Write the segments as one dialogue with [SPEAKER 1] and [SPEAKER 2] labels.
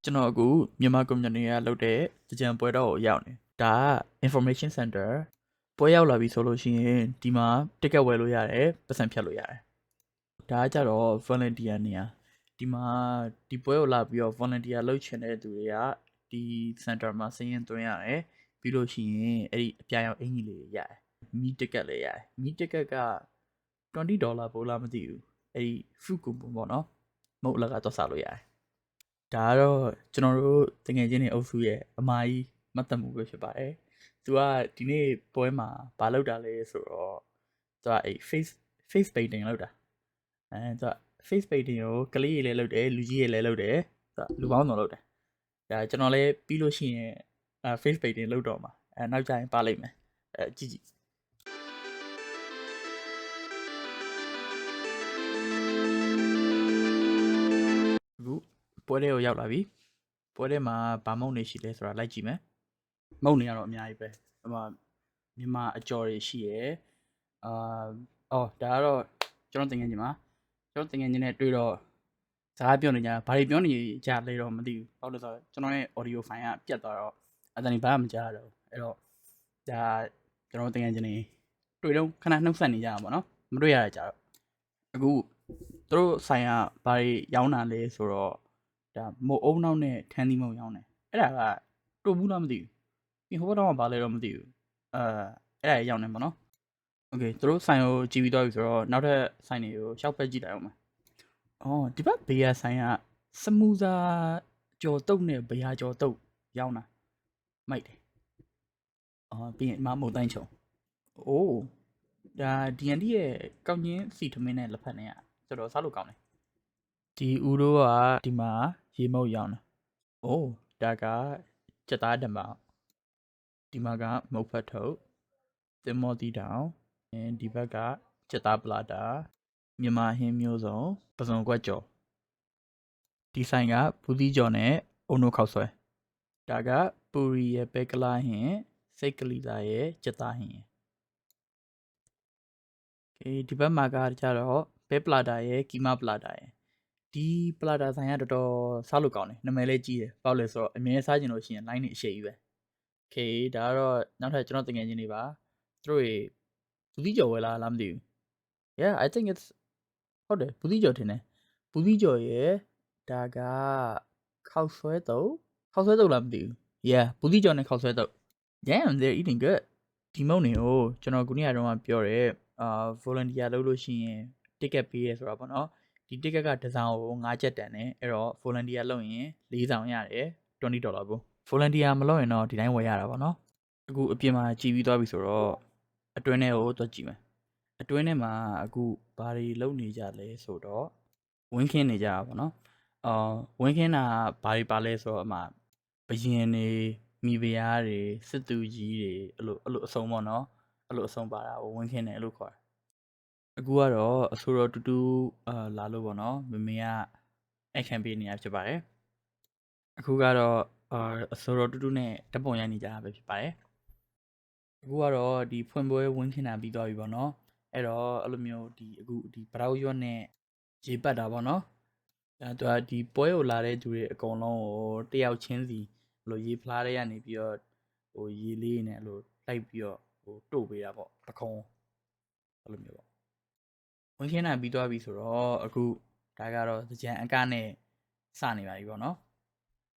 [SPEAKER 1] ကျွန်တော်အခုမြန်မာ community ကလုပ်တဲ့ကြံပွဲတော့ရောက်နေဒါက information center ပွဲရောက်လာပြီဆိုလို့ရှိရင်ဒီမှာ ticket ဝယ်လို့ရတယ်ပတ်စံဖြတ်လို့ရတယ်ဒါကကြတော့ volunteer နေရာဒီမှာဒီပွဲကိုလာပြီးတော့ volunteer လုပ်ချင်တဲ့သူတွေကဒီ center မှာစာရင်းသွင်းရတယ်ပြီးလို့ရှိရင်အဲ့ဒီအပြာရောင်အင်ကြီးလေးရတယ်မီ ticket လည်းရတယ်မီ ticket က$20ပို့လားမသိဘူးအဲ့ဒီ food coupon ပေါ့နော်မဟုတ်လကတော့စားလို့ရတယ်ဒါကတော့ကျွန်တော်တို့တကယ်ချင်းနေအုပ်စုရဲ့အမားကြီးမှတ်သက်မှုပဲဖြစ်ပါတယ်သူကဒီနေ့ပွဲမှာဘာလုပ်တာလဲဆိုတော့သူကအဲ့ face painting လုပ်တာသူက face painting ကိုကလေးတွေလည်းလုပ်တယ်လူကြီးတွေလည်းလုပ်တယ်သူကလူပေါင်းစုံလုပ်တယ်ဒါကျွန်တော်လည်းပြီးလို့ရှိရင်face painting လုပ်တော့မှာနောက်ကျရင်ပါလိမ့်မယ်ကြည့်အခုပွဲတွေကိုရောက်လာပြီပွဲထဲမှာဗာမုံနေရှိလဲဆိုတာလိုက်ကြည့်မယ်မုံနေကတော့အများကြီးပဲဟိုမှာမြန်မာအကြော်တွေရှိရယ်ဒါကတော့ကျွန်တော်တင်ငယ်ချင်းမှာကျွန်တော်တင်ငယ်ချင်းနဲ့တွေ့တော့စကားပြောနေကြဘာတွေပြောနေကြလဲတော့မသိဘူးဟုတ်လို့ဆိုတော့ကျွန်တော်ရဲ့ audio file ကပြတ်သွားတော့အတန်ဘာမှမကြားတော့အဲ့တော့ဒါကျွန်တော်တင်ငယ်ချင်းတွေတွေ့တော့ခဏနှုတ်ဆက်နေကြတာပေါ့နော်မတွေ့ရတာကြတော့အခုသူတို့ဆိုင်ကဘာတွေရောင်းတာလဲဆိုတော့ဒါမို့အုံနောက်နဲ့ထန်းသီးမုံရောင်းတယ်အဲ့ဒါကတို့ဘူးလားမသိဘူးဒီဟိုဘက်တော့ဘာလဲတော့မသိဘူးအဲ့ဒါရောင်းနေပါနော်โอเคသူတို့ဆိုင်ကိုကြည့်ပြီးတော့ပြီဆိုတော့နောက်ထပ်ဆိုင်တွေကိုရှောက်ဖက်ကြည့်လိုက်အောင်ပါဒီဘက်ဘေးရဆိုင်ကစမူစာကြော်တုတ်နဲ့ဘရာကြော်တုတ်ရောင်းတာမိုက်တယ်ပြီးရင်မမို့တိုင်းချုံအိုးဒါ D&D ရဲ့ကောက်ညင်းစီထမင်းနဲ့လက်ဖက်နဲ့ကတော်တော်စားလို့ကောင်းတယ်ဒီဦးတို့ကဒီမှာရေမုတ်ရောင်းတာအိုးဒါကစက်သားဓမ္မဒီမှာကမုတ်ဖတ်ထုတ်သင်္ဘောတီတောင်ဒီဘက်ကစက်သားပလာတာမြန်မာဟင်းမျိုးစုံပစုံကွက်ကြော်ဒီဆိုင်ကဘူးသီးကြော်နဲ့အုံနိုခောက်ဆွဲဒါကပူရီရဲ့ပဲကလာဟင်းစိတ်ကလေးသားရဲ့စက်သားဟင်းဒီဘက်မှာကကြတော့ပဲပလာတာရဲ့ကီမာပလာတာရဲ့ဒီပလာတာဆိုင်ကတော်တော်စားလို့ကောင်းတယ်နာမည်လေးကြီးတယ်ဘာလို့လဲဆိုတော့အမြဲစားကျင်လို့ရှိရင် line နေအရှိကြီးပဲဒါကတော့နောက်ထပ်ကျွန်တော်တကယ်ချင်းနေပါသူတို့ဘူးသီးကြော်ဝယ်လာလားမသိဘူး yeah I think it's ဟုတ်တယ်ဘူးသီးကြော်ထင်တယ်ဘူးသီးကြော်ရဲ့ဒါကခောက်ဆွဲတုပ်လားမသိဘူး yeah ဘူးသီးကြော်နဲ့ခောက်ဆွဲတုပ် damn they're eating good ဒီမုံနေကိုကျွန်တော်ခုနေ့ကတော့ပြောတယ်volunteer လုပ်လို့ရှိရင် ticket ပေးရဆိုတာပေါ့နော်ဒီ ticket ကတစ်စောင်ကို5ကျပ်တန်တယ်အဲ့တော့ volunteer လုပ်ရင်4စောင်ရတယ်$20ကို volunteer မလုပ်ရင်တော့ဒီတိုင်းဝယ်ရတာပေါ့နော်အခုအပြင်မှာကြည်ပြီးသွားပြီဆိုတော့အတွင်းထဲကိုသွားကြည့်မယ်အတွင်းထဲမှာအခုဘာတွေလုပ်နေကြလဲဆိုတော့ဝင်းခင်းနေကြတာပေါ့နော်ဝင်းခင်းတာဘာတွေပါလဲဆိုတော့အမှဘရင်တွေမိဖုရားတွေစစ်သူကြီးတွေအဲ့လိုအစုံပေါ့နော်အဲ့လိုအစုံပါတာကိုဝင်းခင်းတယ်အဲ့လိုခေါ်တာအခုကတော့အဆိုတော်တူတူလာလို့ပေါ့နော်မမေကအခမ်းပေးနေရဖြစ်ပါတယ်အခုကတော့အဆိုတော်တူတူနဲ့ဓပုံရိုက်နေကြတာပဲဖြစ်ပါတယ်အခုကတော့ဒီဖွင့်ပွဲဝင်းခင်းတာပြီးသွားပြီပေါ့နော်အဲ့တော့အဲ့လိုမျိုးအခုဒီဘရောက်ရွက်နဲ့ရေပတ်တာပေါ့နော်သူကဒီပွဲကိုလာတဲ့သူတွေအကုန်လုံးကိုတယောက်ချင်းစီဘလို့ရေဖလားတွေကနေပြီးတော့ဟိုရေလေးနဲ့အဲ့လိုလိုက်ပြီးတော့ဟိုတို့ပေးတာပေါ့ပခုံးအဲ့လိုမျိုးပေါ့ဝင်ခင်းတာပြီးသွားပြီဆိုတော့အခုဒါကတော့ကြံအကနဲ့စနေပါပြီပေါ့နော်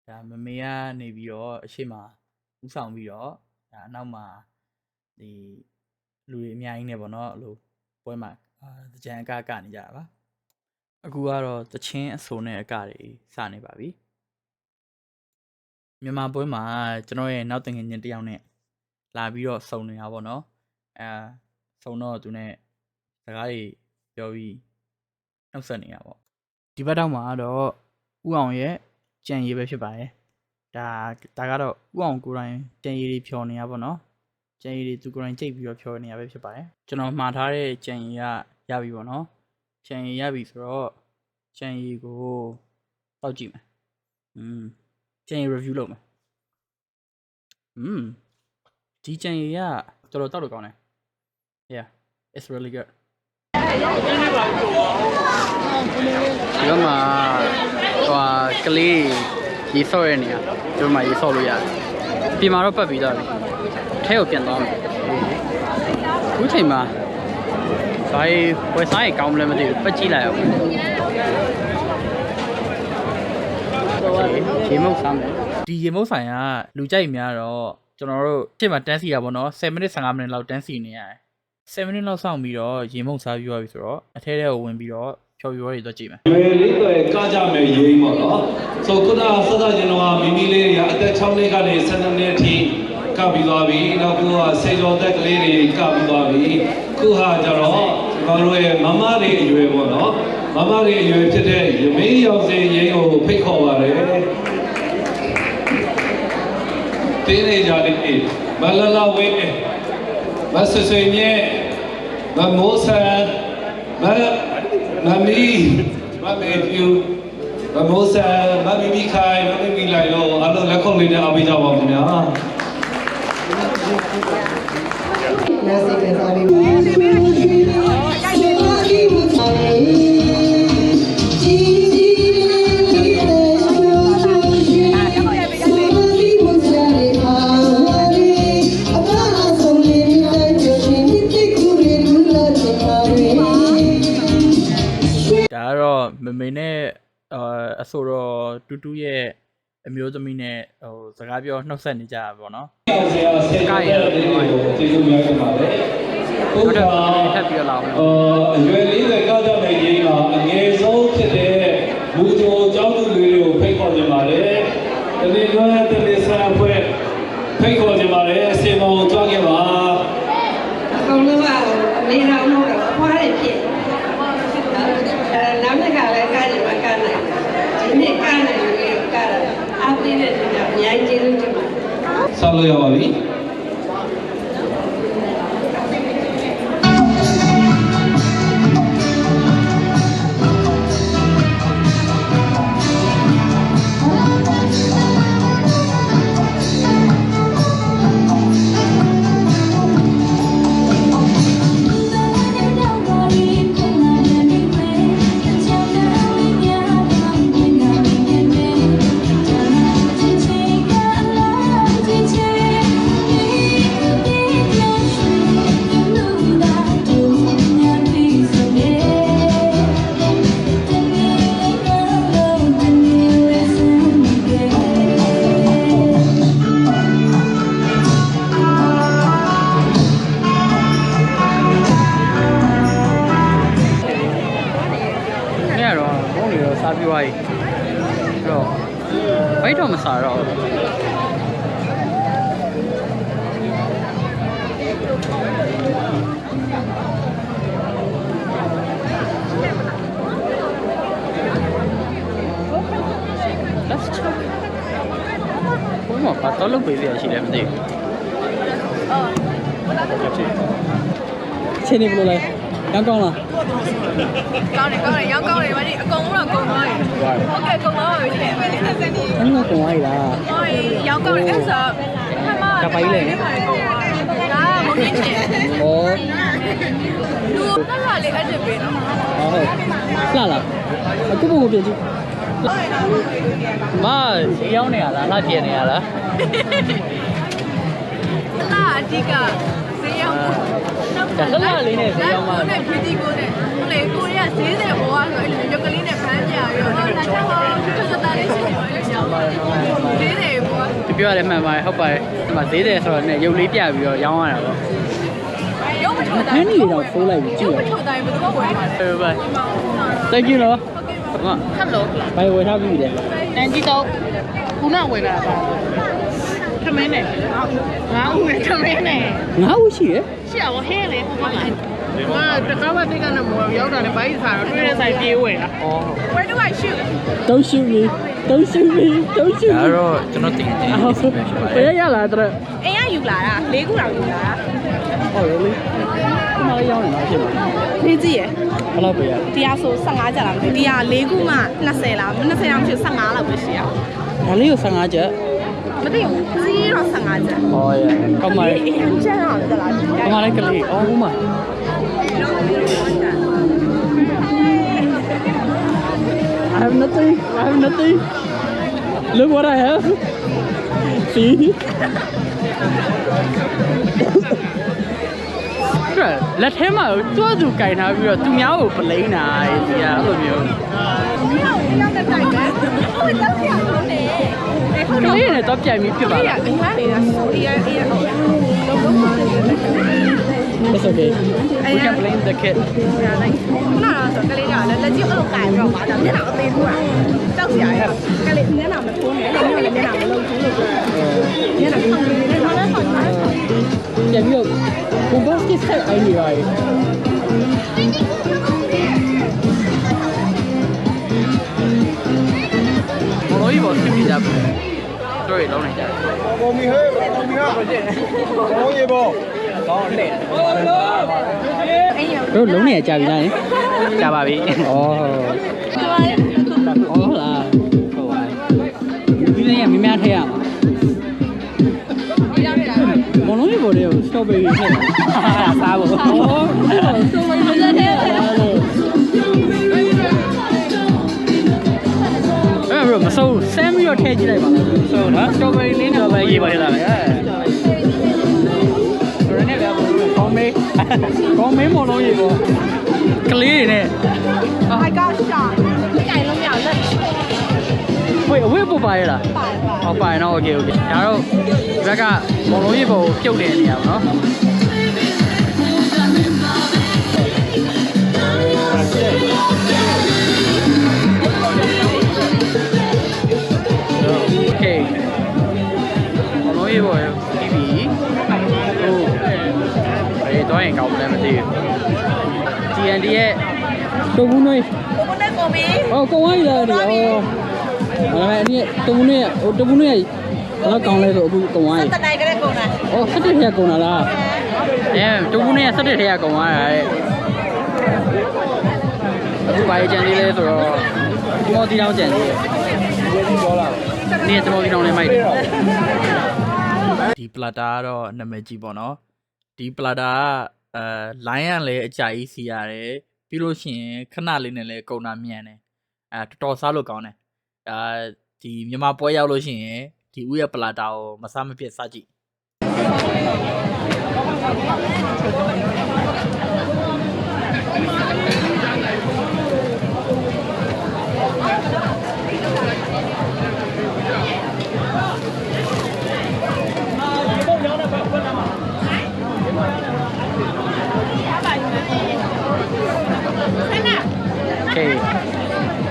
[SPEAKER 1] ဒါမမေကနေပြီးတော့အရှိမဥဆောင်ပြီးတော့ဒါအနောက်မှာဒီလူတွေအများကြီးနေပေါ့နော်အဲ့လိုပွဲမှာကြံအကကနေကြတာပါအခုကတော့တချင်းအဆိုနဲ့အကတွေစနေပါပြီမြန်မာပွဲမှာကျွန်တော်ရဲ့နောက်တင်ငယ်ချင်းတယောက်နဲ့လာပြီးတော့စုံနေတာပေါ့နော်စုံတော့သူနဲ့စကားတွေပြောပြီးနှုတ်ဆက်နေတာပေါ့ဒီဘက်တော့မှာတော့ဥအောင်ရဲ့ကြံရေးပဲဖြစ်ပါတယ်ဒါ ဒါကတော့ဥအောင်ကိုယ်တိုင်ကြံရည်တွေဖြော်နေရပါတော့ကြံရည်တွေသူကိုယ်တိုင်ကြိတ်ပြီးတော့ဖြော်နေရပဲဖြစ်ပါတယ်ကျွန်တော်မှားထားတဲ့ကြံရည်ကရပြီပေါ့နော်ကြံရည်ရပြီဆိုတော့ကြံရည်ကိုတောက်ကြည့်မယ်ကြံရည် review လုပ်မယ်ဒီကြံရည်ကတော်တော်တောက်လို့ကောင်းတယ် yeah it's really good ဒီမှာကလေးရေဆော့ရနေရဒီမှာရေဆော့လို့ရတယ်ပြင်မှာတော့ပတ်ပြီးသားပြီထဲကိုပြန်သွားမယ်ခုချိန်မှာဘာဝယ်စားရင်ကောင်းမလဲမသိဘူးပတ်ကြည့်လိုက်အောင်ရေမုတ်စားမယ်ဒီရေမုတ်ဆိုင်ကလူကြိုက်များတော့ကျွန်တော်တို့ရှေ့မှာတန်းစီတာပေါ့နော်7မိနစ်15မိနစ်လောက်တန်းစီနေရတယ်7မိနစ်လောက်စောင့်ပြီးတော့ရေမုတ်စားပြီးသွားပြီဆိုတော့အထဲထဲကိုဝင်ပြီးတော့ဖြော်ပြွားတွေတော့ကြည့်မယ်
[SPEAKER 2] ရွယ်လေးတွေကားကြမယ်ရေးပေါ့နော်ဆိုခုနဆက်စားကျွန်တော်ကမိမိလေးတွေကအသက်6နှစ်ကနေ12နှစ်အထိကပ်ပြီးသွားပြီနောက်ကဆေကျော်သက်ကလေးတွေကပ်ပြီးသွားပြီခုဟာကျတော့ကျွန်တော်တို့ရဲ့မမတွေအရွယ်ပေါ့နော်မမတွေအရွယ်ဖြစ်တဲ့ရမင်းရောက်စင်ရင်းကိုဖိတ်ခေါ်ပါတယ်တင်းနေကြတယ်မလလဝဲမဆဆွေမြဲမမိုးဆန်မမီမမေပြူမမိုးဆန်မမီမီခိုင်မမီမီလိုက်တော့အလုံးလက်ခုပ်လေးနဲ့အားပေးကြပါဦးခင်ဗျာ
[SPEAKER 3] နာစီကစားလေးပါရိုက်နေပြီ
[SPEAKER 1] မမေနဲ့အဆိုတော့တူတူရဲ့အမျိုးသမီးနဲ့စကားပြောနှုတ်ဆက်နေကြတာပေါ့နော်။ကားရဲ့ကျေးဇူးများတင်ပါတယ်။ဟုတ်တယ်ထပ်ပြီးတော့လာအောင်
[SPEAKER 2] ။အရွယ်လေးတွေကားကြမယ်ရေးမှာအငယ်ဆုံးဖြစ်တဲ့မူဂျိုကျောင်းသူတွေကိုဖိတ်ခေါ်ကြပါတယ်။ဒီနေ့တော့တလေးဆန်ဖွဲ့ဖိတ်ခေါ်ကြပါတယ်အစီအမံကိုကြွားခဲ့ပါ
[SPEAKER 3] ။အကုန်လုံးကအမေတော်တို့တော့ဖွားတယ်ဖြစ်နောက်တစ်ခါလည်းကားကြမှာကားနိုင်ဒီနေ့ကားနိုင်လို့ကားတာအားပေးတဲ့သူကအများကြီးကျေးဇူးတင်ပါတယ်
[SPEAKER 2] ဆက်လို့ရပါပြီ
[SPEAKER 1] စားပြီးသွားပြီတော့ဘိုက်တော့မစားတော့Let's check ဘုံမပတ်တော့လုပ်ပေးရရှိတယ်မသိဘူးချင်းနေဘလို့လဲကောင်းကောင်းလား
[SPEAKER 4] ကောင်းတယ်ရောင်းကောင်းတယ်ဗါဒီအကုန်လုံးတော့ကုန်သွားပြီဟုတ်ကဲ့ကုန်သွားပြီလေပဲလေးနဲ့စနေ
[SPEAKER 1] အဲ့လိုကုန်သွားပြီလား
[SPEAKER 4] ဟုတ်ရောင်းကောင်းတယ်အဲ့ဆိုခမ
[SPEAKER 1] တပိုင်လေ
[SPEAKER 4] ဒါမဟုတ်ချင်း
[SPEAKER 1] ဩ
[SPEAKER 4] လူတက်လာလေအဲ့ဒီပဲနော်
[SPEAKER 1] ဟုတ်လှလားအခုဘုံကိုပြင်ကြည့်မရောင်းနေရလားလှပြင်နေရလား
[SPEAKER 4] လာအဓိကဈေးရောက်
[SPEAKER 1] လှလေးနဲ့ဈေးရောက်မှာ
[SPEAKER 4] နဲ့ပြည်တီကိုနဲ့ဟိုလေကိုရီးယားဈေးတယ်ဘောကဆိုအဲ့လိုရုပ်ကလေးနဲ့ဖမ်းပြရရောဒါချောင်းတော့စတာလေးရှိနေပါလို့ရောင်းဈေးတယ်ဘော
[SPEAKER 1] ဒီပြောရတယ်မှန်ပါတယ်ဟုတ်ပါတယ်ဒီမှာဈေးတယ်ဆိုတော့ねရုပ်လေးပြပြီးတော့ရောင်းရတာပေါ့
[SPEAKER 4] ရုပ်မထုတ်တိုင်း
[SPEAKER 1] ခန်းကြီးတော့ဖိုးလိုက်ပြီးကြည့်
[SPEAKER 4] ရုပ်မထုတ်တိုင်းဘယ်သူမှဝယ်မှာလဲ
[SPEAKER 1] ဟုတ်ပါ Thank you နော်
[SPEAKER 4] ဟုတ်ကဲ့ Hello
[SPEAKER 1] ဘယ်ဝယ်ထားပြီလဲ
[SPEAKER 4] တန်ကြီးတော့ခုနဝယ်လာတာခမင်းနဲ့ငါ့ဦးနဲ့ခမင်းနဲ့
[SPEAKER 1] ငါ့ဦးရှိရ
[SPEAKER 4] ရှိရပါဟဲ့လေဟုတ်ပါလားဒီမှာတကားဝတ်တိတ်ကနေမော်ရောက်တာလေဘိုင်းစားတော့တွေ့တဲ့ဆိုင်ပြေးဝယ်တာ
[SPEAKER 1] အော်
[SPEAKER 4] Where do I shoot
[SPEAKER 1] Don't shoot me don't shoot me ဒါတော့ကျွန်တော်တင်တယ်ဖြစ်ပါတယ်ဘယ်ရလာတဲ့
[SPEAKER 4] အိမ်ကယူလာတာ၄ခုတောင်ယူလာတာ
[SPEAKER 1] ဟုတ်လေဒီမှာရောင်းနေတာဖြစ်မှာ
[SPEAKER 4] နေကြည့်ရ
[SPEAKER 1] ဘယ်လောက်ပဲရ
[SPEAKER 4] တရားဆို15ကျပ်လားမသိတရား၄ခုမှ20လား20လောက်မရှိ15လောက်ပဲရှိရ
[SPEAKER 1] ဒါလေးကို15ကျပ်
[SPEAKER 4] မသိဘူးကြီးတော့15ကျပ်
[SPEAKER 1] ဟောရကောင်းပါလေ
[SPEAKER 4] အရင်ကျန်အောင်တက်လာတယ်
[SPEAKER 1] ကောင်းပါလေကလေးအော်ဟိုမှာ I have nothing look what I have see လက်ထဲမှာတွားသူကင်ထားပြီးတော့သူများကိုပလိန်းတာဒီကအဲ့လိုမျိုး
[SPEAKER 4] ရောက်တဲ့တိုင်ပဲဟိုတက်ပြအောင်လေ
[SPEAKER 1] ကလေးနဲ့တော့ပြန်ပြီးဖြစ်ပါလား
[SPEAKER 4] အရင်ကနေတာဆိုအေးဟုတ်လုံးလုံး
[SPEAKER 1] It's okay we can blame the kid
[SPEAKER 4] ခုနကတော့ဆိုကလေးကလက်ကြီးအလုပ်ကိုင်ပြီးတော့ပါတာမျက်နှာအသေးထိုးတာတောက်စရာရကလေးမျက်နှာမထိုးနဲ့လည်းမျက်နှာမလုံးဘူးလို့ပြောမျက်နှာထောင်နေတယ်လားဆောင်းတယ်
[SPEAKER 1] ပြန်ပြီးတော့ဘုံဘတ်စ်ဆက်အိုင်းနေပါရဲ့ဘလို့ဒီဘောစစ်ပြကြပါတို့ရလုံးနေကြတယ်
[SPEAKER 5] Bố mì hơi, bố mì hơi. Bố gì bố? Có lẹ.
[SPEAKER 1] တို့လုံးနေကြပြီလားကြာပါပြီဩဟုတ်လားဟုတ်ပါဘူးဒီနေ့ကမများထဲရမှာမလုံးရေပေါ်တယ်စတော်ဘယ်ရီထည့်စားဖို့စတော်ဘယ်ရီထည့်အဲ့ဘယ်မစိုးဆမ်းပြီးတော့ထည့်ကြည့်လိုက်ပါစိုးနော်စတော်ဘယ်ရီလေးနဲ့ပဲရေးပါရလားပဲရနေလည်းကောင်းမေးမလုံးရေပေါ်ကလေးတွေနဲ့
[SPEAKER 4] Oh my god ရှာကြိုင်လို့မရလက်
[SPEAKER 1] ဝေးအဝေးပို့ပါရလား
[SPEAKER 4] ပါပါ
[SPEAKER 1] ဟောပါရင်တော့ okay ဒါတော့ဒီဘက်ကမော်လုံးရေပေါ်ကိုပြုတ်တဲ့နေရာပါနော်โอเคမော်လုံးရေပေါ်ပြီးပြီဟုတ်ဘယ်တော့ရင်ကောင်းမလဲမသိဘူး TND ရဲ့တုံးဘူးနွေး
[SPEAKER 4] ဘုန်းနဲ့ကိုမီ
[SPEAKER 1] 哦，公安的你哦，哎，你东部那，哦，东部那，那刚来的不公安。
[SPEAKER 4] တနိုင်ကလေးကုန်တာ
[SPEAKER 1] 哦，17天公安啦。哎，东部那17天公安哎。အခုဘာရေးကြံသေးလဲဆိုတော့ဒီမော်တီတောင်ကြံသေးတယ်။နေ့ဒီမော်တီတောင်လေးမိုက်တယ်။ဒီပလာတာကတော့နာမည်ကြီးပေါ့နော်။ဒီပလာတာကလိုင်းရလည်းအကြိုက်စီရတယ်။ပြီးလို့ရှိရင်ခဏလေးနဲ့လည်းကုန်တာမြန်တယ်တော်တော်စားလို့ကောင်းတယ်ဒီမြန်မာပွဲရောက်လို့ရှိရင်ဒီဥရဲ့ပလာတာကိုမစားမဖြစ်စားကြည့်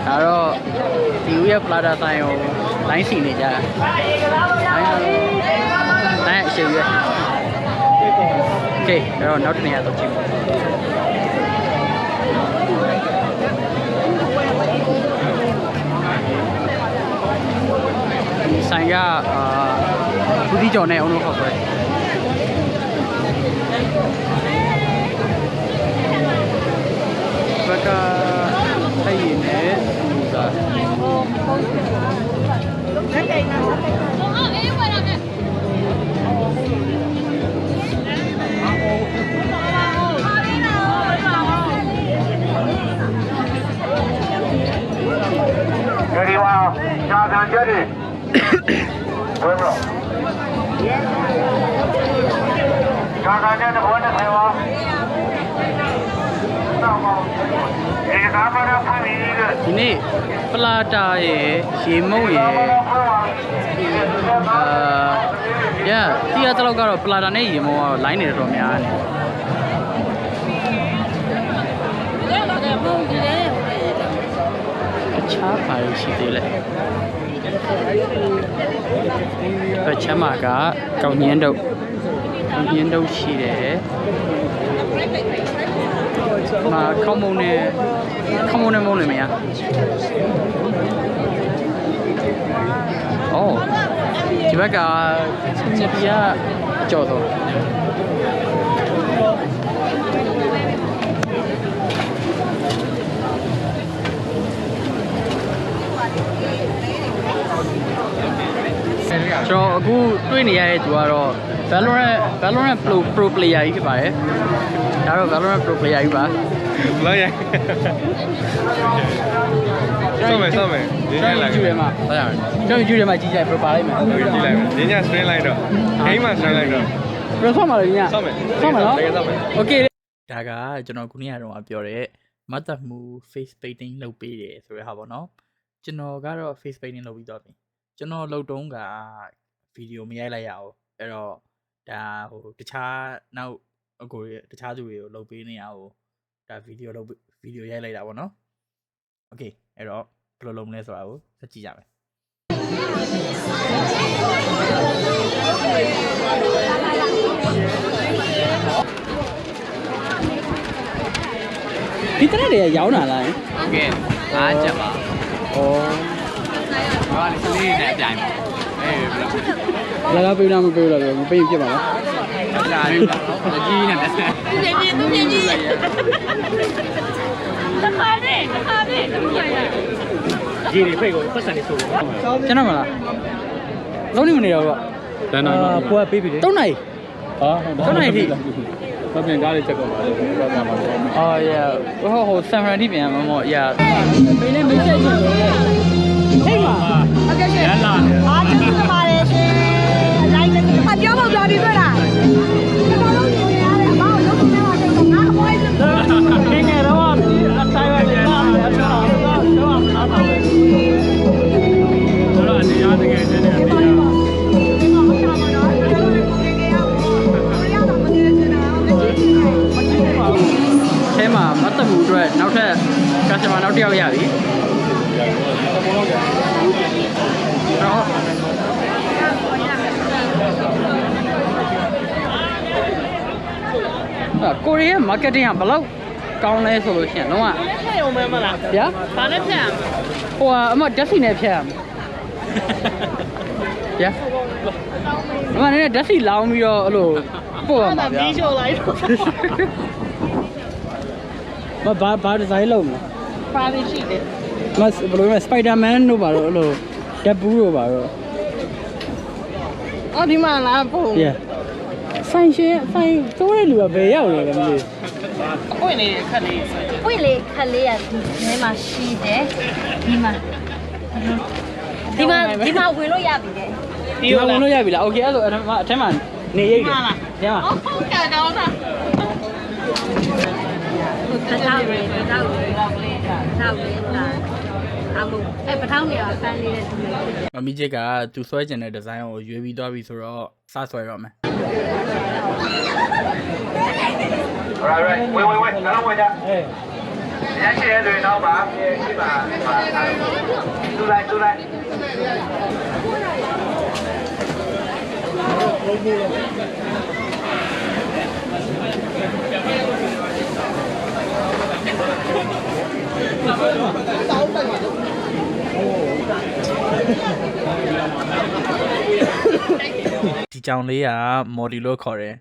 [SPEAKER 1] ဒါတော့ဒီဦးရဲ့ပလာတာဆိုင်ကိုလိုင်းစီနေကြတာလိုင်းအရှိရွယ်โอเคဒါတော့နောက်တစ်နေရာတော့ကြည့်ပါဆိုင်ကဘူးဒီကျော်နဲ့အောင်လို့ခေါ်ပါတယ်ဘက်ကအဲ့ဒီနဲ့လူသား
[SPEAKER 5] ဒီမှာရှာခံချက်တွေဘယ်လိုရှာခံချက်တွေဘယ်နဲ့ဆိုင်ပါ
[SPEAKER 1] ဒီနေ့ပလာတာရဲ့ရေမုံရဲ့တီးရတဲ့လောက်ကတော့ပလာတာနဲ့ရေမုံကတော့လိုင်းနေတော့များတယ်အခြားပါရရှိသေးလဲချမ်းမာကကောင်းညင်းတုပ်ရှိတယ်မှာခေါင်းမုံနဲ့မုံနေမရ အော်ဒီဘက်ကချစ်ပီကကြော်တော့ကျွန်တော်အခုတွေ့နေရတဲ့သူကတော့ Valorant Pro player ကြီးဖြစ်ပါတယ်ဒါတော့ Valorant Pro player ကြီးပါ
[SPEAKER 6] 来呀！上面，人家来
[SPEAKER 1] ကြည့်ရမှာဟုတ်ရတယ်ကျွန်တော်ကြည့်ရမှာကြီးကြိုက် Pro ပါလိုက်မယ်
[SPEAKER 6] 进来，人家谁来着？黑马谁来着？
[SPEAKER 1] Pro ဆောက်မှာလေည
[SPEAKER 6] 上面，
[SPEAKER 1] နော်
[SPEAKER 6] 上面。
[SPEAKER 1] Okay ဒါကကျွန်တော်ခုနေ့ကတော့ပြောတဲ့မတ်တပ်မှု face painting လုပ်ပေးတယ်ဆိုတဲ့ဟာပေါ့နော်ကျွန်တော်ကတော့ face painting လုပ်ပြီးသွားပြီကျွန်တော်လုပ်တုန်းကဗီဒီယိုမရိုက်လိုက်ရအောင်အဲ့တော့ဒါဟိုတခြားနောက်အကိုတခြားသူတွေကိုလုပ်ပေးနေရအောင်ဒါဗီဒီယိုရိုက်လိုက်တာပေါ့နော် Okay အဲ့တော့ဘယ်လိုလုပ်မလဲဆိုတာကိုဆက်ကြည့်ကြမယ်ဒီတရက်တွေရောင်းတာလားဟုတ်ကဲ့အားချက်ပါဩဟာဒီကလေးနဲ့အပြိုင်ပါအေးဘယ်လိုပေးလားမပေးလားမပေးရင်ပြစ်ပါလားဒါလေးအကြီးနဲ့တက်ဆက်ပြင်းတခါနဲ့ကြီးတွေဖိတ်ကိုပတ်စံနေဆိုတော့ကျွန်တော်မလားလုံးနေမနေတော့ပေါ့တန်းတော့ကိုကပေးပြီလေ3နိုင်ဟာဟုတ်တယ်3နိုင်ထိဘာပြန်ကားလေးချက်ကောပါလေဘာသာမှာအော် yeah ဟိုဆန်ဖရန်ထိပြန်မှာမော် yeah ပေးနေမချက်ချင်လို့ဟေးပါဟုတ်ကဲ့ရှင်ရလာအားကျေးဇူးပါတယ်ရှင်အလိုက်လည်းမပြောဖို့ပြောပြီးတွေ့လားကျွန်တော်တို့နေရတယ်အမောက်လုံးနေမှာဆိုတော့ငါအမွှေးနေနေတော့အတိုင်းပဲပြန်လာတယ်တော့အားပါပဲတော့အနေအားတကယ်နေနေတယ်ထဲမှာမတ်တပ်မှုအတွက်နောက်ထပ် customer နောက်တစ်ယောက်ရပြီကိုရီးယား marketing ကဘယ်လောက်ကောင်းလဲဆိုလို့ရှိရင်လုံးဝဖြတ်ရုံပဲမလားဗျာဘာနဲ့ဖြတ်ဟိုအမဓာတ်ဆီနဲ့ဖြတ်ရမှာဗျာအမနည်းနည်းဓာတ်ဆီလောင်းပြီးတော့အဲ့လိုပို့ရမှာဗျာပြီးချိုလိုက်ဘာဒီဇိုင်းလုပ်မလဲပါရရှိတယ်မဘယ်လိုလဲ Spider-Man တို့ပါတော့အဲ့လိုဓာတ်ဘူးတို့ပါတော့အော်ဒီမှာလားပို့ဆိုင်တိုးတဲ့လူကဘယ်ရောက်လဲမသိဘူးအပွင့်လေးခက်လေးကဒီထဲမှာရှိတယ်ဒီမှာဝင်လို့ရပြီလေဒီမှာဝင်လို့ရပြီလား Okay အဲ့ဆိုအထက်မှာနေရိပ်တယ်ကျန်ပါဟုတ်ကဲ့တော့တာနောက်လေးပထောင်းနေအောင်ဆန်းနေတဲ့သူမမီချက်ကသူဆွဲကျင်တဲ့ဒီဇိုင်းကိုရွေးပြီးသွားပြီဆိုတော့စဆွဲတော့မယ်
[SPEAKER 5] Right. Wait. 拿到我家。人家谢谢对，然后把去把出来。
[SPEAKER 1] ဒီကြောင်လေးက model လို့ခေါ်တယ်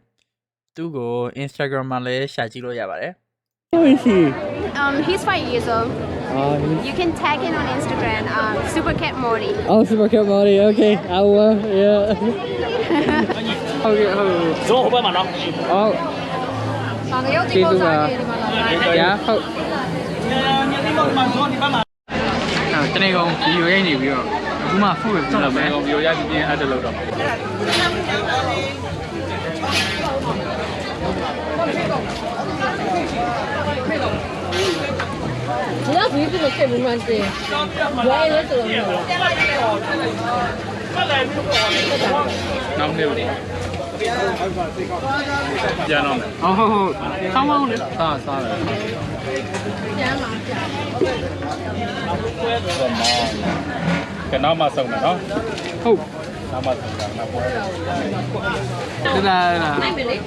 [SPEAKER 1] သူ့ကို Instagram မှာလည်းရှာကြည့်လို့ရပါတယ် Who is he?
[SPEAKER 4] He's 5 years old. You can tag him on Instagram. Supercat Mori.
[SPEAKER 1] Oh, Supercat Mori. Okay, I will. Yeah. Okay.
[SPEAKER 7] 走后边嘛咯。
[SPEAKER 1] Oh.
[SPEAKER 4] ကျေးဇူးပါ
[SPEAKER 1] ။ညာဟုတ်။တနေ့ကောင်ဗီဒီယိုရိုက်နေပြီးတော့အခုမှဖုတ်ရတော့မယ်။ဗီဒီယိုရိုက်ပြီးအပ်တယ်လို့တော့
[SPEAKER 8] 只要不是这个配不关系，我也是这种。
[SPEAKER 1] နောက်နေ့ဦး။ကြာတော့မယ်။ဟုတ်။ဆောင်းအောင်လေ။စားတယ်။
[SPEAKER 8] ပြန်လာပြန်
[SPEAKER 6] ကနောက်မှဆုံးမယ်နော်
[SPEAKER 1] ဟုတ်
[SPEAKER 6] ။နောက်မှဆုံးတာနောက်ပွဲ
[SPEAKER 1] ။ဒီလား။နိုင်ပြီလေ။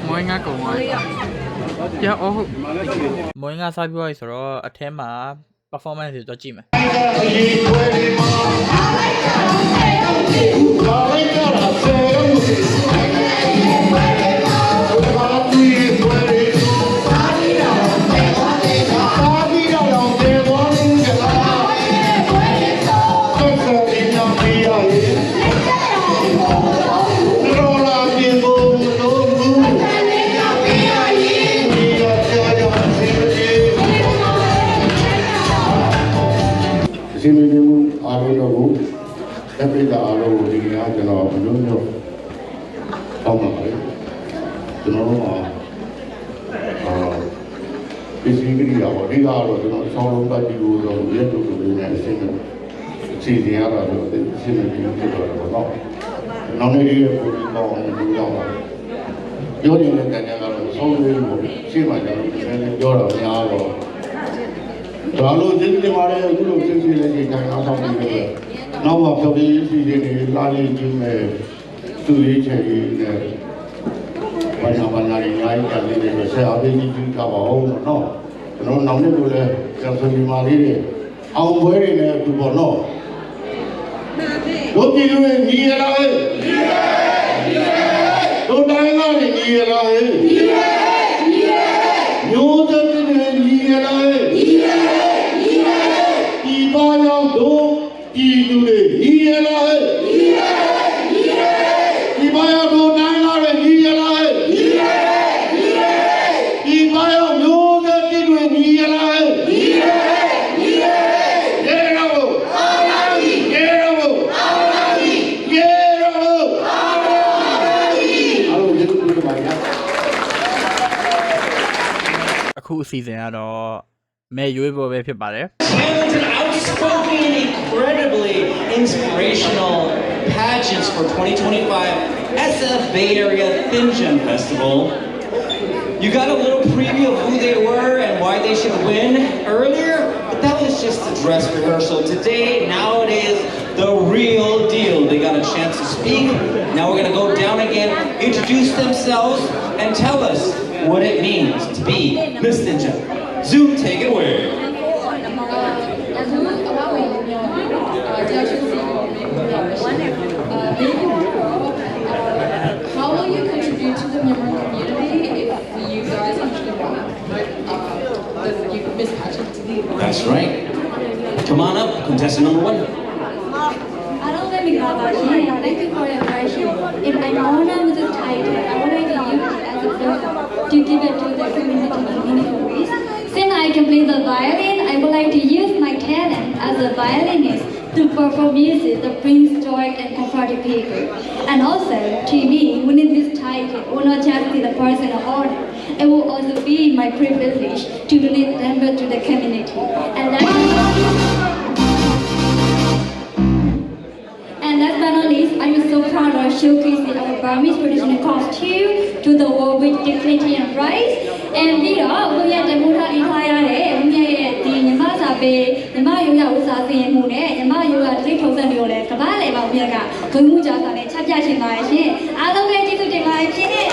[SPEAKER 1] မွေးငါကုံသွားပြအော်ဟုတ်မွေးငါစားပြောရဆိုတော့အထဲမှာ performance တွေတော့ကြည့်မယ်
[SPEAKER 7] စီမံမှုအားလုံးကိုတက်ပြတာအားလုံးကိုဒီကနေ့ကျွန်တော်ဘယ်လိုမျိုးတောင်းပါလဲကျွန်တော်တို့ပြည်စည်းကြရပါဒီကတော့ကျွန်တော်ဆောင်းလုံးပတ်ပြီးတော့ရက်တူတူလေးနဲ့အစီအစဉ်ရတာတော့အစီအစဉ်ပြီးဖြစ်တော့တော့နောက်နေ့ရဲ့ပုံစံပေါင်းအောင်လုပ်ကြပါပြောနေတဲ့တန်ကြကတော့ဆောင်းလေးကိုရှင်းမှကျွန်တော်လည်းပြောတာများတော့ဒါလို့ဒီနေ့မှာလည်းအခုလိုစစ်စစ်လေးကြီးတိုင်းအောင်ဆောင်နေတယ်။နောက်မှာဖြောပြီးစီစဉ်နေလာလေးကြီးမဲ့သူရေးချယ်ကြီးနဲ့ဘာသာဘာသာတွေအများကြီးကြည့်နေတယ်ဆက်အားပေးကြည့်ကြပါဦးနော်။ကျွန်တော်နောက်နေ့လိုလဲကျောင်းစီမာလေးတွေအောင်ပွဲတွေနဲ့ဒီပေါ်နော်။တို့ပြည်သူတွေညီရလားဟဲ့။ညီရဲညီရဲတို့တိုင်းသားတွေညီရလားဟဲ့။ညီရဲညီရဲမျိုးသက်တွေညီရလားဟဲ့။ညီရဲဒီပါရောက်တို့ပြည်သူတွေညီရလားဟဲ့ညီရဲညီရဲဒီပါရောက်တို့တိုင်းသားတွေညီရလားဟဲ့ညီရဲညီရဲဒီပါရောက်မျိုးသက်တွေညီရလားဟဲ့ညီရဲညီရဲရေရောအောင်လာပြီရေရောအောင်လာပြီရေရောအောင်လာပြီအားလုံးကျေးဇူးတင်ပါတယ်
[SPEAKER 1] အခုအစီအစဉ်ကတော့မဲရွေးပွဲပဲဖြစ်ပါတယ်
[SPEAKER 9] Talented, outspoken, incredibly inspirational pageants for 2025 SF Bay Area Thin Gem Festival. You got a little preview of who they were and why they should win earlier, but that was just a dress rehearsal. Today, now it is the real deal. They got a chance to speak. Now we're gonna go down again, introduce themselves, and tell us what it means to be Miss Thin Gem. Zoom, take it away.
[SPEAKER 10] How will you contribute to the Myanmar community if you guys actually won the Miss Pageant?
[SPEAKER 9] That's right. Come on up, contestant number 1.
[SPEAKER 11] Thank you for your invitation. If I'm honored with this title, I would like to use it as a platform to give it to the community in meaningful ways. Since I can play the violin, I would like to use my talent as a violinist to perform music that brings joy and comfort to people. And also, to me, winning this title will not just be the personal honor, it will also be my privilege to donate member to the community. And last but not least, I'm so proud of showcasing our Burmese traditional costume to the world with dignity and pride. And we are the Muda Ihaya, the Yamasabe, the Mayoya Usasi and Mune, the Mayoya 3,000 euros, Kabale, Babiaga, Kumuja, and Chapachi, my share. I love it to take my share.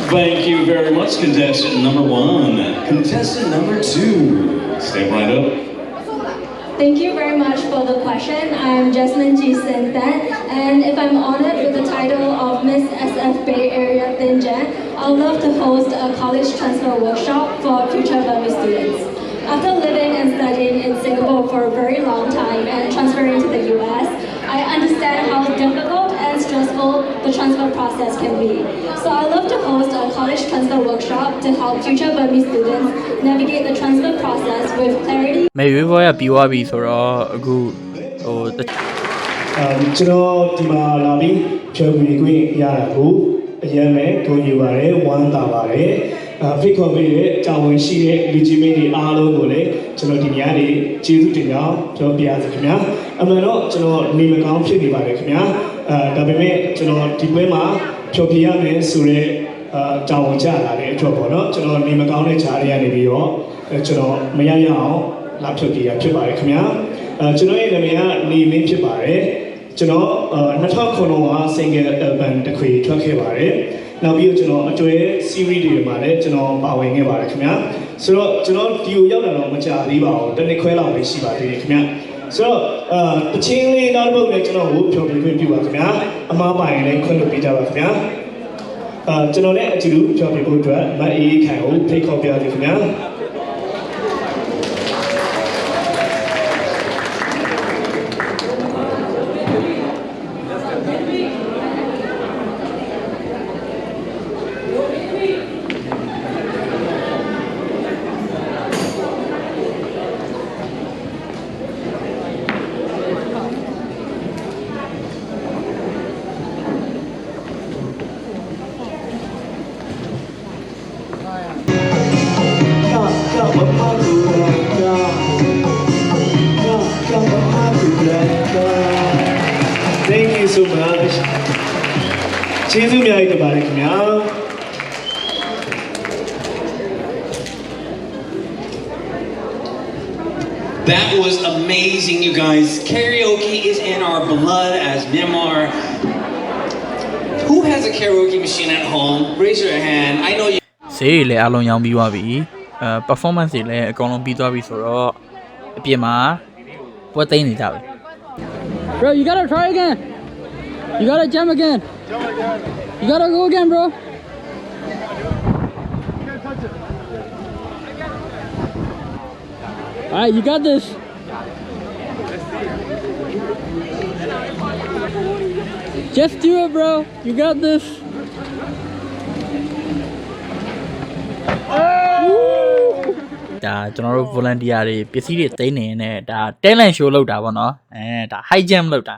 [SPEAKER 9] Thank you very much, contestant number 1. Contestant number 2. Step right up.
[SPEAKER 11] Thank you very much for the question. I'm Jasmine G. Sentan, and if I'm honored with the title of Miss SF Bay Area Thin Gem, I'd love to host a college transfer workshop for future Burmese students. After living and studying in Singapore for a very long time and transferring to the US, I understand how difficult and stressful the transfer process can be. So I'd love to host a college transfer workshop to help future Burmese students navigate the transfer process with clarity.
[SPEAKER 1] မဲရွေးပွဲကပြီးသွားပြီဆိုတော့အခု
[SPEAKER 12] ကျွန်တော်ဒီမှာလာပြီးဖြောပြခွင့်ရတာကိုအရင်ပဲဂုဏ်ယူပါတယ်ဝမ်းသာပါတယ်ဖိတ်ခေါ်ပေးတဲ့တာဝန်ရှိတဲ့လူကြီးမင်းတွေအားလုံးကိုလည်းကျွန်တော်ဒီညနေကျေးဇူးတင်ကြောင်းပြောပြရစီခင်ဗျာအမှန်တော့ကျွန်တော်နေမကောင်းဖြစ်နေပါတယ်ခင်ဗျာဒါပေမဲ့ကျွန်တော်ဒီပွဲမှာ ဖြောပြရမယ်ဆိုတော့ကြောင်ကြလာတဲ့အတွက်ပေါ့နော်ကျွန်တော်နေမကောင်းတဲ့ခြားတွေကနေပြီးတော့ကျွန်တော်မရရအောင်လာဖြောပြရဖြစ်ပါတယ်ခင်ဗျာကျွန်တော်ရဲ့နာမည်ကနေမင်းဖြစ်ပါတယ်ကျွန်တော်2009ခုက single album တစ်ခွေထွက်ခဲ့ပါတယ်နောက်ပြီးတော့ကျွန်တော်အကျွဲ series တွေမှာလည်းကျွန်တော်ပါဝင်ခဲ့ပါတယ်ခင်ဗျာဆိုတော့ကျွန်တော်ဒီကိုရောက်လာတော့မကြာသေးပါဘူးတစ်နှစ်ခွဲလောက်ပဲရှိပါသေးတယ်ခင်ဗျာဆိုတော့တချင်းလေးနောက်တစ်ပုတ်နဲ့ကျွန်တော်ကိုဖြောပြခွင့်ပြုပါခင်ဗျာအမားပိုင်လည်းခွင့်လုပ်ပေးကြပါခင်ဗျာကျွန်တော်လည်းအတူတူဖြောပြဖို့အတွက်မအေးခိုင်ကိုဖိတ်ခေါ်ပြရစီခင်ဗျာThank you so much. ကျေးဇူးများကြီးတင်ပါတယ်ခင်ဗျာ
[SPEAKER 9] That was amazing, you guys. Karaoke is in our blood as Myanmar. Who has a karaoke machine at home? Raise your hand. I know you.
[SPEAKER 1] ဈေးလေအလုံးရောင်းပြီးသွားပြီperformance တွေလည်းအကုန်လုံးပြီးသွားပြီဆိုတော့အပြင်မှာပွဲသိမ်းနေကြပြီ
[SPEAKER 13] Bro, you gotta try again. You gotta jump again. You gotta go again, bro. Alright, you got this. Just do it, bro. You got this.
[SPEAKER 1] Da ကျွန်တော်တို့ volunteer တွေပစ္စည်းတွေသိမ်းနေနေဒါ talent show လုပ်တာပေါ့နော်ဒါ high jump လုပ်တာ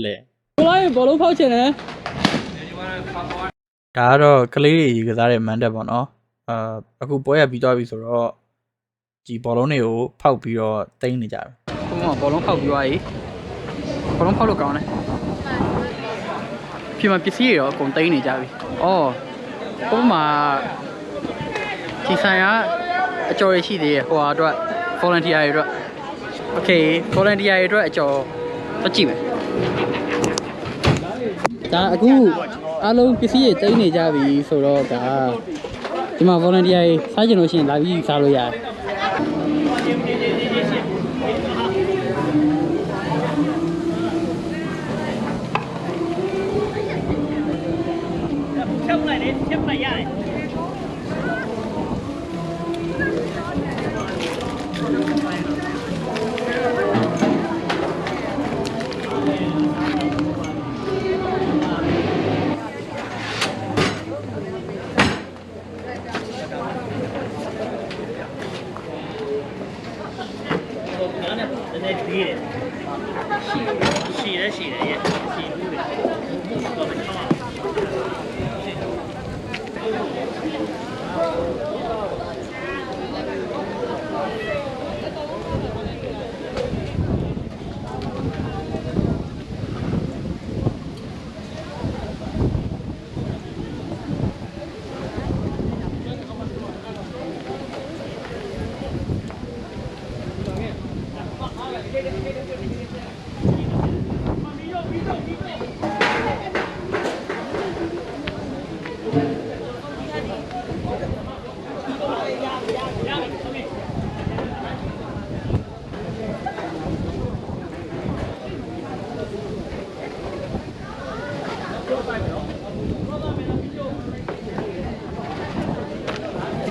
[SPEAKER 1] လေ
[SPEAKER 13] Bye, ball out ချင်တယ်
[SPEAKER 1] ဒါကတော့ကလေးတွေယူကစားတဲ့မန်တက်ပေါ့နော်အခုပွဲရပြီးသွားပြီဆိုတော့ဒီဘောလုံးတွေကိုဖောက်ပြီးတော့သိမ်းနေကြတယ်ခုမှဘောလုံးဖောက်ပြီးသွားပြီဘောလုံးဖောက်လို့ကောင်းတယ်ပြင်မှာပစ္စည်းတွေတော့အကုန်သိမ်းနေကြပြီအော်ခုမှဒီဆိုင်ကအကျော်ရရှိသေးတယ်ဟိုဟာအတွက် volunteer တွေအတွက် okay volunteer တွေအတွက်အကျော်တော့ကြည့်မယ်ဒါအခုအားလုံးပစ္စည်းတွေသိမ်းနေကြပြီဆိုတော့ဒါဒီမှာ volunteer တွေစားကြလို့ရှိရင်လာပြီးစားလို့ရတယ်ချက်လိုက်လေချက်လိုက်ရတယ်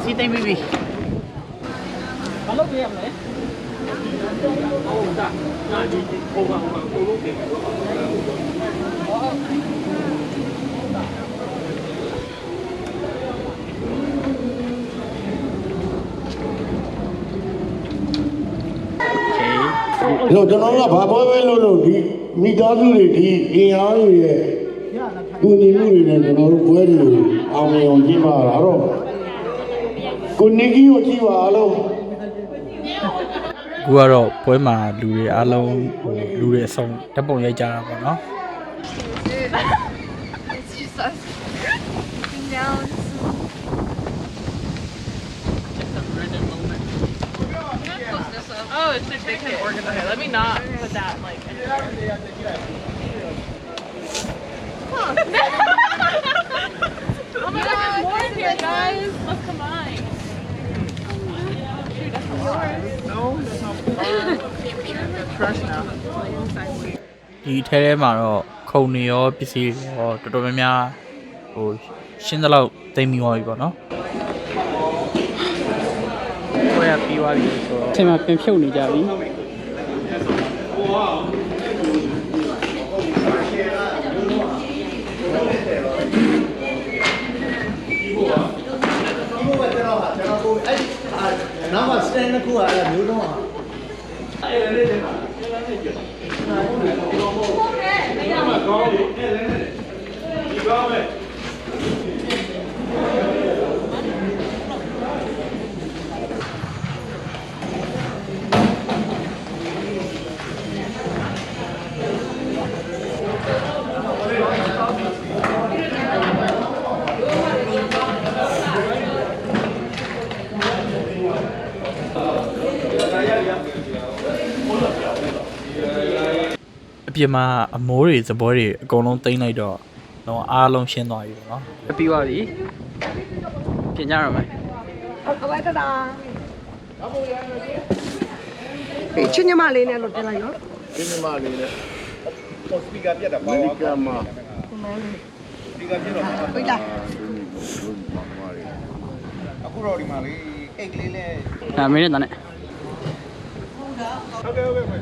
[SPEAKER 1] စီသိမ့်ပြီဘာလုပ်ပြရမလဲဟုတ်တာဒီဟိုကောင်ကိုလုပ်တယ်
[SPEAKER 7] ကျွန်တော်ကဘာပွဲပဲလို့ဒီမိသားစုတွေဒီအင်အားတွေရဲ့ကူညီမှုတွေနဲ့ကျွန်တော်တို့ပွဲတွေအောင်မြင်အောင်ကြည့်ပါတာတော့ကိုနေကြီးကိုကြည့်ပါအားလုံး
[SPEAKER 1] အခုကတော့ပွဲမှာလူတွေအားလုံးလူတွေအဆုံးဓာတ်ပုံရိုက်ကြတာပေါ့နော်
[SPEAKER 4] realistic they can organize. Let me not put that like. Oh my God, there's more in here, guys. Let's combine. Shoot, that's yours.
[SPEAKER 1] No, that's not trash now. ဒီထဲထဲမှာတော့ခုံနေရောပစ္စည်းရောတော်တော်များများဟိုရှင်းသလောက်သိမ်းပြီးသွားပြီပေါ့နော်။ကိုရပြီးသွားပြီဆိုတော့
[SPEAKER 13] အချိန်မှာပင်ဖြုတ်နေကြပြီ
[SPEAKER 14] နောက်မှ stand တစ်ခုကအဲ့မျိုးလုံးอ่ะ
[SPEAKER 1] အပြင်မှာအမိုးတွေသဘောတွေအကုန်လုံးသိမ်းလိုက်တော့တော့အားလုံးရှင်းသွားပြီပေါ့နော်ပြီးသွားပြီပြင်ကြရမယ်
[SPEAKER 4] အဝဲတတာဒီချင်းညမလေးနဲ့လို့ပြင်လိုက်နော်
[SPEAKER 14] ဒီနေ့မှလေးနဲ့ပေါ်စပီကာပြတ်တာပေါ့မေလီကာမှာစပီကာပြတ်တော့
[SPEAKER 4] ဝိတ်လာ
[SPEAKER 14] အခုတော့ဒီမှာလေးအိတ်ကလေးနဲ့
[SPEAKER 13] ဒါမင်းနဲ့တန်းနဲ့
[SPEAKER 14] ဟုတ်ကဲ့ဟုတ်ကဲ့
[SPEAKER 13] ဟုတ်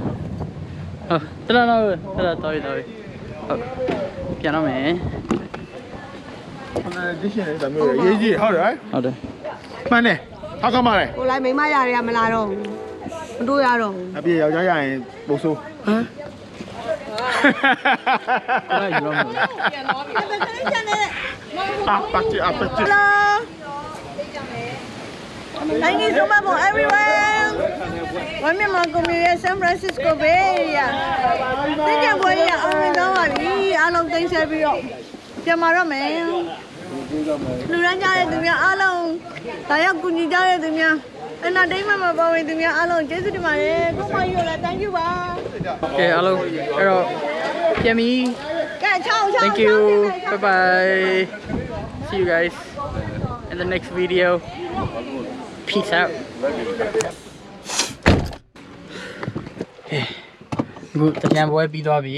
[SPEAKER 13] တလားတော့တော်ပြီဟုတ်ပြန်တော့မယ်
[SPEAKER 14] ဒီရှင်လေးဒါမျိုးရေးကြီးဟုတ်တယ်
[SPEAKER 13] ဟုတ်တယ်
[SPEAKER 14] မှန်တယ်ဟောက်ကမှလဲ
[SPEAKER 4] ကိုလိုက်မိမရရမလာတော့ဘူးမတို့ရတော့ဘူး
[SPEAKER 14] အပြေယောက်ျားရရင်ပုံစိုးဟမ်
[SPEAKER 13] အဲ့ဒါယူတော့မလို့
[SPEAKER 14] Apathy.
[SPEAKER 4] Hello. Thank you so much for everyone. One member community San Francisco Bay Area. Thank you for your own story. I love things every day. ပြန်มาတော့မယ်လူရန်ကြတဲ့သူများအားလုံးဒါရောက်ကူညီကြတဲ့သူများအနာဒိမ့်မှာပါဝင်သူများအားလုံးကျေးဇူးတင်ပါတယ်ကိုမယူလာ thank you ပါ
[SPEAKER 13] ကဲအားလုံးအဲ့တော့ပြန်ပြီ
[SPEAKER 4] ကဲချောင်း
[SPEAKER 13] Thank you bye bye see you guys in the next video peace out အခုတကြံပွဲပြီးသွားပြီ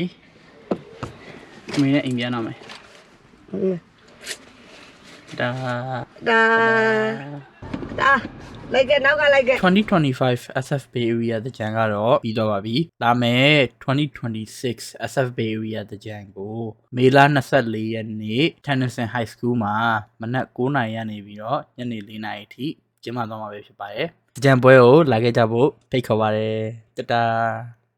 [SPEAKER 13] အမေနဲ့အိမ်ပြန်တော့မယ်ဒါ
[SPEAKER 4] လိုက်ခဲ့နောက်ကလိုက်ခဲ့
[SPEAKER 1] 2025 SF Bay Area တကြံကတော့ပြီးတော့ပါပြီ။ဒါမဲ့2026 SF Bay Area တကြံကိုမေလ24ရက်နေ့ Tennyson High School မှာမနက်9:00နာရီကနေပြီးတော့ညနေ4:00နာရီအထိကျင်းပသွားမှာပဲဖြစ်ပါတယ်။တကြံပွဲကိုလာခဲ့ကြဖို့ဖိတ်ခေါ်ပါတယ်။တတား